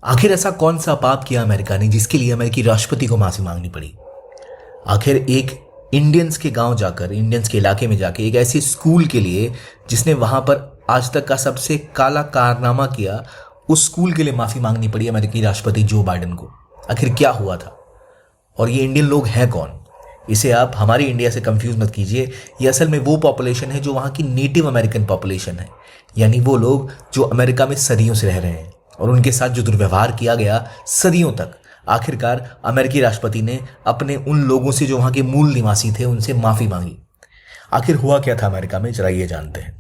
आखिर ऐसा कौन सा पाप किया अमेरिका ने जिसके लिए अमेरिकी राष्ट्रपति को माफी मांगनी पड़ी। आखिर एक इंडियंस के गांव जाकर, इंडियंस के इलाके में जाके एक ऐसे स्कूल के लिए जिसने वहां पर आज तक का सबसे काला कारनामा किया, उस स्कूल के लिए माफी मांगनी पड़ी अमेरिकी राष्ट्रपति जो बाइडेन को। आखिर क्या हुआ था और ये इंडियन लोग हैं कौन? इसे आप हमारी इंडिया से कंफ्यूज मत कीजिए। ये असल में वो पॉपुलेशन है जो वहाँ की नेटिव अमेरिकन पॉपुलेशन है, यानी वो लोग जो अमेरिका में सदियों से रह रहे हैं और उनके साथ जो दुर्व्यवहार किया गया सदियों तक, आखिरकार अमेरिकी राष्ट्रपति ने अपने उन लोगों से जो वहाँ के मूल निवासी थे उनसे माफ़ी मांगी। आखिर हुआ क्या था अमेरिका में, जरा ये जानते हैं।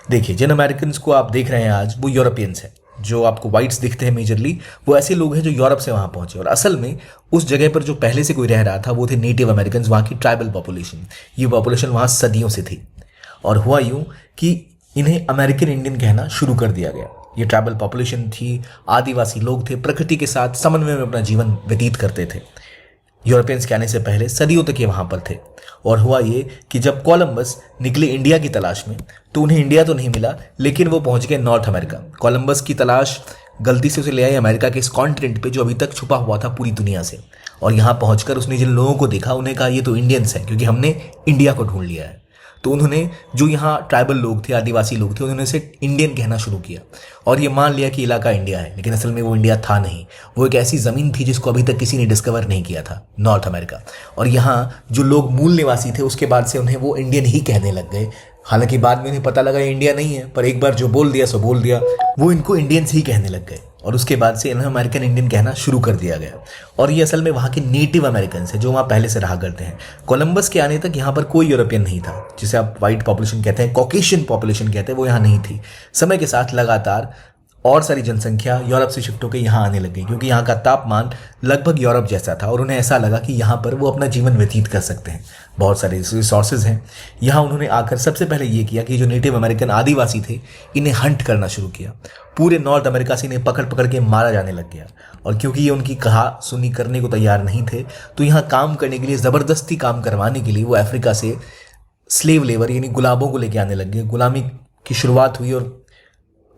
देखिए, जिन अमेरिकन को आप देख रहे हैं आज वो यूरोपियंस हैं। जो आपको वाइट्स दिखते हैं मेजरली, वो ऐसे लोग हैं जो यूरोप से वहाँ पहुंचे, और असल में उस जगह पर जो पहले से कोई रह रहा था वो थे नेटिव अमेरिकन, वहाँ की ट्राइबल पॉपुलेशन। ये पॉपुलेशन वहाँ सदियों से थी और हुआ यूँ कि इन्हें अमेरिकन इंडियन कहना शुरू कर दिया गया। ये ट्राइबल पॉपुलेशन थी, आदिवासी लोग थे, प्रकृति के साथ समन्वय में अपना जीवन व्यतीत करते थे। यूरोपियंस के आने से पहले सदियों तक ये वहाँ पर थे। और हुआ ये कि जब कोलंबस निकले इंडिया की तलाश में, तो उन्हें इंडिया तो नहीं मिला, लेकिन वो पहुँच गए नॉर्थ अमेरिका। कोलंबस की तलाश गलती से उसे ले आई अमेरिका के इस कॉन्टिनेंट पे जो अभी तक छुपा हुआ था पूरी दुनिया से। और यहाँ पहुँचकर उसने जिन लोगों को देखा, उन्हें कहा ये तो इंडियंस हैं, क्योंकि हमने इंडिया को ढूंढ लिया है। तो उन्होंने, जो यहाँ ट्राइबल लोग थे, आदिवासी लोग थे, उन्होंने इसे इंडियन कहना शुरू किया और ये मान लिया कि इलाका इंडिया है, लेकिन असल में वो इंडिया था नहीं। वो एक ऐसी ज़मीन थी जिसको अभी तक किसी ने डिस्कवर नहीं किया था, नॉर्थ अमेरिका। और यहाँ जो लोग मूल निवासी थे उसके बाद से उन्हें वो इंडियन ही कहने लग गए। हालांकि बाद में उन्हें पता लगा ये इंडिया नहीं है, पर एक बार जो बोल दिया सो बोल दिया, वो इनको इंडियंस ही कहने लग गए। और उसके बाद से इन्हें अमेरिकन इंडियन कहना शुरू कर दिया गया। और ये असल में वहाँ के नेटिव अमेरिकन है जो वहाँ पहले से रहा करते हैं। कोलंबस के आने तक यहाँ पर कोई यूरोपियन नहीं था, जिसे आप वाइट पॉपुलेशन कहते हैं, कॉकेशियन पॉपुलेशन कहते हैं, वो यहाँ नहीं थी। समय के साथ लगातार और सारी जनसंख्या यूरोप से शिफ्ट होकर यहाँ आने लग गई, क्योंकि यहाँ का तापमान लगभग यूरोप जैसा था और उन्हें ऐसा लगा कि यहाँ पर वो अपना जीवन व्यतीत कर सकते हैं। बहुत सारे रिसोर्सेज हैं यहाँ। उन्होंने आकर सबसे पहले ये किया कि जो नेटिव अमेरिकन आदिवासी थे, इन्हें हंट करना शुरू किया। पूरे नॉर्थ अमेरिका से इन्हें पकड़ पकड़ के मारा जाने लग गया। और क्योंकि ये उनकी कहा सुनी करने को तैयार नहीं थे, तो यहाँ काम करने के लिए, ज़बरदस्ती काम करवाने के लिए वो अफ्रीका से स्लेव लेबर यानी गुलाबों को लेकर आने लग गए। गुलामी की शुरुआत हुई और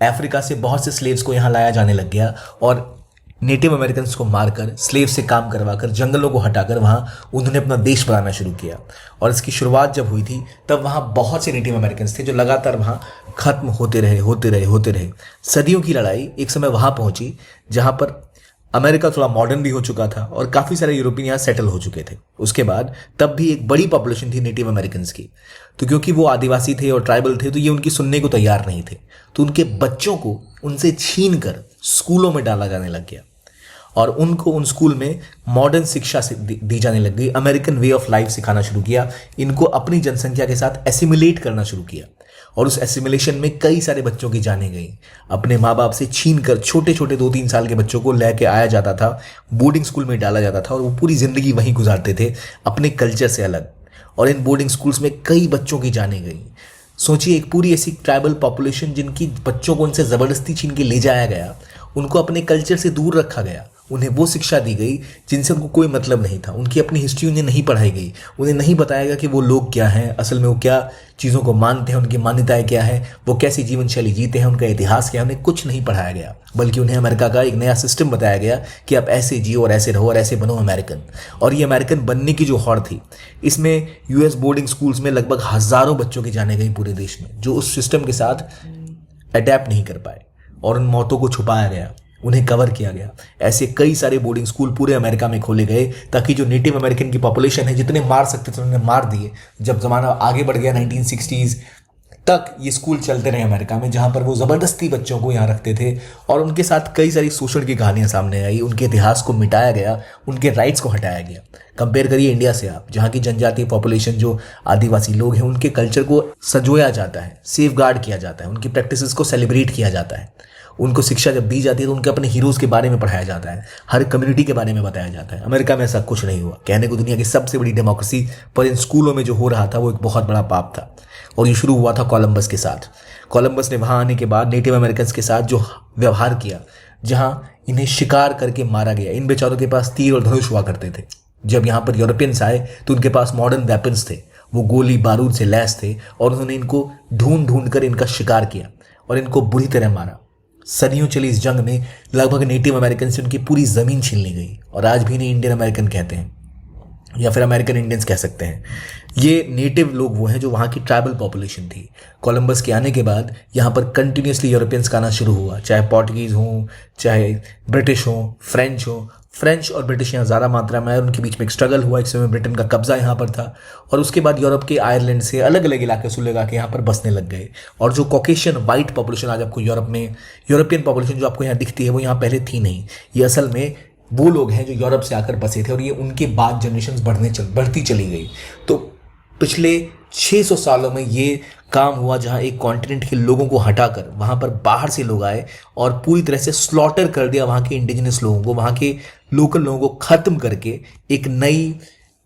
अफ्रीका से बहुत से स्लेव्स को यहाँ लाया जाने लग गया और नेटिव अमेरिकन्स को मारकर, स्लेव से काम करवाकर, जंगलों को हटाकर वहाँ उन्होंने अपना देश बनाना शुरू किया। और इसकी शुरुआत जब हुई थी तब वहाँ बहुत से नेटिव अमेरिकन्स थे जो लगातार वहाँ खत्म होते रहे। सदियों की लड़ाई एक समय वहाँ पहुँची जहाँ पर अमेरिका थोड़ा मॉडर्न भी हो चुका था और काफ़ी सारे यूरोपियन यहाँ सेटल हो चुके थे। उसके बाद तब भी एक बड़ी पॉपुलेशन थी नेटिव अमेरिकन्स की। तो क्योंकि वो आदिवासी थे और ट्राइबल थे, तो ये उनकी सुनने को तैयार नहीं थे। तो उनके बच्चों को उनसे छीन कर स्कूलों में डाला जाने लग गया और उनको उन स्कूल में मॉडर्न शिक्षा दी जाने लग गई। अमेरिकन वे ऑफ लाइफ सिखाना शुरू किया। इनको अपनी जनसंख्या के साथ एसिमिलेट करना शुरू किया और उस एसिमिलेशन में कई सारे बच्चों की जानें गई। अपने माँ बाप से छीन कर छोटे छोटे 2-3 साल के बच्चों को लेके आया जाता था, बोर्डिंग स्कूल में डाला जाता था और वो पूरी ज़िंदगी वहीं गुजारते थे अपने कल्चर से अलग। और इन बोर्डिंग स्कूल्स में कई बच्चों की जानें गई। सोचिए, एक पूरी ऐसी ट्राइबल पॉपुलेशन जिनकी बच्चों को उनसे ज़बरदस्ती छीन के ले जाया गया, उनको अपने कल्चर से दूर रखा गया, उन्हें वो शिक्षा दी गई जिनसे उनको कोई मतलब नहीं था। उनकी अपनी हिस्ट्री उन्हें नहीं पढ़ाई गई, उन्हें नहीं बताया गया कि वो लोग क्या हैं, असल में वो क्या चीज़ों को मानते हैं, उनकी मान्यताएं क्या है, वो कैसी जीवन शैली जीते हैं, उनका इतिहास क्या है, उन्हें कुछ नहीं पढ़ाया गया। बल्कि उन्हें अमेरिका का एक नया सिस्टम बताया गया कि आप ऐसे जियो और ऐसे रहो और ऐसे बनो अमेरिकन। और ये अमेरिकन बनने की जो हौड़ थी, इसमें यूएस बोर्डिंग स्कूल्स में लगभग हज़ारों बच्चों की जाने गई पूरे देश में, जो उस सिस्टम के साथ अडेप्ट नहीं कर पाए और उन मौतों को छुपाया गया, उन्हें कवर किया गया। ऐसे कई सारे बोर्डिंग स्कूल पूरे अमेरिका में खोले गए ताकि जो नेटिव अमेरिकन की पॉपुलेशन है, जितने मार सकते थे उन्होंने मार दिए। जब ज़माना आगे बढ़ गया 1960s तक ये स्कूल चलते रहे अमेरिका में, जहाँ पर वो ज़बरदस्ती बच्चों को यहाँ रखते थे और उनके साथ कई सारी शोषण की कहानियाँ सामने आई। उनके इतिहास को मिटाया गया, उनके राइट्स को हटाया गया। कंपेयर करिए इंडिया से आप, जहाँ की जनजातीय पॉपुलेशन जो आदिवासी लोग हैं, उनके कल्चर को सजोया जाता है, सेफ गार्ड किया जाता है, उनकी प्रैक्टिसेस को सेलिब्रेट किया जाता है। उनको शिक्षा जब दी जाती है तो उनके अपने हीरोज़ के बारे में पढ़ाया जाता है, हर कम्युनिटी के बारे में बताया जाता है। अमेरिका में ऐसा कुछ नहीं हुआ। कहने को दुनिया की सबसे बड़ी डेमोक्रेसी, पर इन स्कूलों में जो हो रहा था वो एक बहुत बड़ा पाप था। और ये शुरू हुआ था कोलंबस के साथ। कोलंबस ने वहाँ आने के बाद नेटिव अमेरिकन्स के साथ जो व्यवहार किया, जहाँ इन्हें शिकार करके मारा गया। इन बेचारों के पास तीर और धनुष हुआ करते थे। जब यहाँ पर यूरोपियंस आए तो उनके पास मॉडर्न वेपन्स थे, वो गोली बारूद से लैस थे और उन्होंने इनको ढूंढ ढूंढ कर इनका शिकार किया और इनको बुरी तरह मारा। सदियों चली इस जंग में लगभग नेटिव अमेरिकन से उनकी पूरी ज़मीन छीन ली गई और आज भी इन्हें इंडियन अमेरिकन कहते हैं या फिर अमेरिकन इंडियंस कह सकते हैं। ये नेटिव लोग वो हैं जो वहाँ की ट्राइबल पॉपुलेशन थी। कोलंबस के आने के बाद यहाँ पर कंटिन्यूसली यूरोपियंस का आना शुरू हुआ, चाहे पोर्टुगीज़ हों, चाहे ब्रिटिश हों, फ्रेंच हों। फ्रेंच और ब्रिटिश यहाँ ज़्यादा मात्रा में आए, उनके बीच में एक स्ट्रगल हुआ। एक समय ब्रिटेन का कब्जा यहाँ पर था और उसके बाद यूरोप के आयरलैंड से अलग अलग इलाके से लगा के यहाँ पर बसने लग गए। और जो कॉकेशियन वाइट पॉपुलेशन आज आपको यूरोप में, यूरोपियन पॉपुलेशन जो आपको यहाँ दिखती है, वो यहाँ पहले थी नहीं। ये असल में वो लोग हैं जो यूरोप से आकर बसे थे और ये उनके बाद जनरेशन बढ़ती चली गई। तो पिछले 600 सालों में ये काम हुआ जहाँ एक कॉन्टिनेंट के लोगों को हटाकर वहाँ पर बाहर से लोग आए और पूरी तरह से स्लॉटर कर दिया वहाँ के इंडिजिनस लोगों को, वहाँ के लोकल लोगों को ख़त्म करके एक नई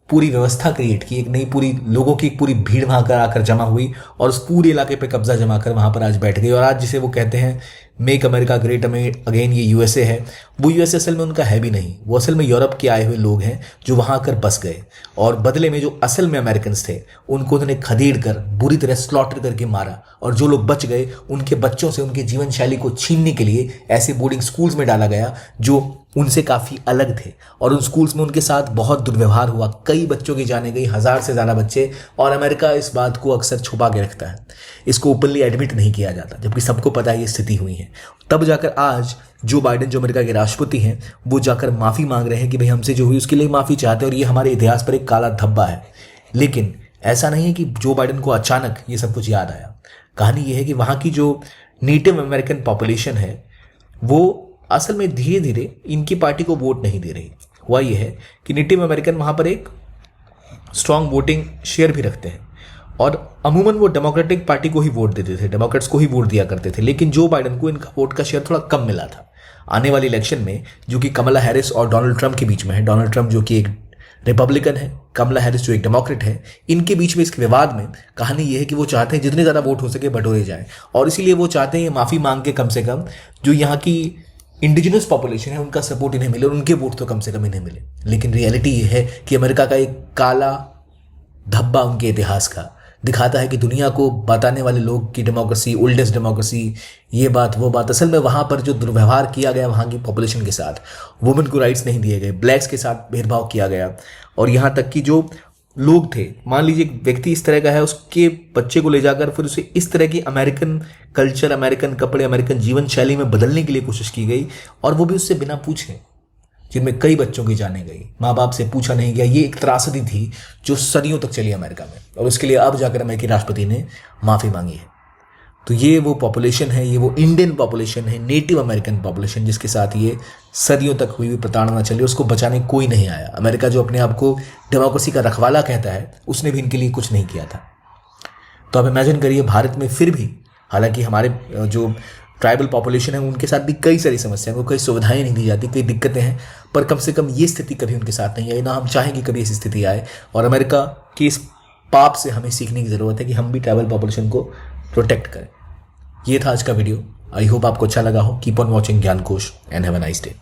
पूरी व्यवस्था क्रिएट की, एक नई पूरी लोगों की एक पूरी भीड़ वहाँ कर आकर जमा हुई और उस पूरे इलाके पे कब्जा जमा कर वहाँ पर आज बैठ गई। और आज जिसे वो कहते हैं मेक अमेरिका ग्रेट अगेन, ये यूएसए है, वो यूएसए असल में उनका है भी नहीं। वो असल में यूरोप के आए हुए लोग हैं जो वहाँ आकर बस गए और बदले में जो असल में अमेरिकन थे उनको उन्होंने खदेड़ कर बुरी तरह स्लॉटर करके मारा। और जो लोग बच गए उनके बच्चों से उनकी जीवन शैली को छीनने के लिए ऐसे बोर्डिंग स्कूल्स में डाला गया जो उनसे काफ़ी अलग थे और उन स्कूल्स में उनके साथ बहुत दुर्व्यवहार हुआ। कई बच्चों की जाने गई, 1000 से ज़्यादा बच्चे। और अमेरिका इस बात को अक्सर छुपा के रखता है, इसको ओपनली एडमिट नहीं किया जाता, जबकि सबको पता है ये स्थिति हुई है। तब जाकर आज जो बाइडेन जो अमेरिका के राष्ट्रपति हैं वो जाकर माफ़ी मांग रहे हैं कि भाई हमसे जो हुई उसके लिए माफ़ी चाहते हैं और ये हमारे इतिहास पर एक काला धब्बा है। लेकिन ऐसा नहीं है कि जो बाइडेन को अचानक ये सब कुछ याद आया। कहानी ये है कि वहाँ की जो नेटिव अमेरिकन पॉपुलेशन है वो असल में धीरे धीरे इनकी पार्टी को वोट नहीं दे रही। हुआ ये है कि नेटिव अमेरिकन वहाँ पर एक स्ट्रॉन्ग वोटिंग शेयर भी रखते हैं और अमूमन वो डेमोक्रेटिक पार्टी को ही वोट देते थे, डेमोक्रेट्स को ही वोट दिया करते थे। लेकिन जो बाइडेन को इनका वोट का शेयर थोड़ा कम मिला था। आने वाली इलेक्शन में जो कि कमला हैरिस और डोनाल्ड ट्रंप के बीच में है, डोनाल्ड ट्रंप जो कि एक रिपब्लिकन है, कमला हैरिस जो एक डेमोक्रेट है, इनके बीच में इस विवाद में कहानी ये है कि वो चाहते हैं जितने ज़्यादा वोट हो सके बटोरे जाएं और इसीलिए वो चाहते हैं ये माफ़ी मांग के कम से कम जो यहाँ की इंडिजिनस पॉपुलेशन है उनका सपोर्ट इन्हें मिले और उनके वोट तो कम से कम इन्हें मिले। लेकिन रियलिटी ये है कि अमेरिका का एक काला धब्बा उनके इतिहास का दिखाता है कि दुनिया को बताने वाले लोग की डेमोक्रेसी, ओल्डेस्ट डेमोक्रेसी, ये बात वो बात, असल में वहाँ पर जो दुर्व्यवहार किया गया वहाँ की पॉपुलेशन के साथ, वुमेन को राइट्स नहीं दिए गए, ब्लैक्स के साथ भेदभाव किया गया और यहाँ तक कि जो लोग थे, मान लीजिए एक व्यक्ति इस तरह का है, उसके बच्चे को ले जाकर फिर उसे इस तरह की अमेरिकन कल्चर, अमेरिकन कपड़े, अमेरिकन जीवन शैली में बदलने के लिए कोशिश की गई और वो भी उससे बिना पूछे, जिनमें कई बच्चों की जाने गई, माँ बाप से पूछा नहीं गया। ये एक त्रासदी थी जो सदियों तक चली अमेरिका में और उसके लिए अब जाकर अमेरिकी राष्ट्रपति ने माफ़ी मांगी है। तो ये वो पॉपुलेशन है, ये वो इंडियन पॉपुलेशन है, नेटिव अमेरिकन पॉपुलेशन, जिसके साथ ये सदियों तक हुई प्रताड़ना चली, उसको बचाने कोई नहीं आया। अमेरिका जो अपने आप को डेमोक्रेसी का रखवाला कहता है, उसने भी इनके लिए कुछ नहीं किया था। तो आप इमेजिन करिए भारत में फिर भी, हालांकि हमारे जो ट्राइबल पॉपुलेशन है उनके साथ भी कई सारी समस्याएं, उनको कई सुविधाएं नहीं दी जाती, कई दिक्कतें हैं, पर कम से कम ये स्थिति कभी उनके साथ नहीं आई। ना हम चाहेंगे कभी ऐसी स्थिति आए और अमेरिका की इस पाप से हमें सीखने की ज़रूरत है कि हम भी ट्राइबल पॉपुलेशन को प्रोटेक्ट करें। ये था आज का वीडियो। आई होप आपको अच्छा लगा हो। Keep on watching Gyankosh and have a nice day.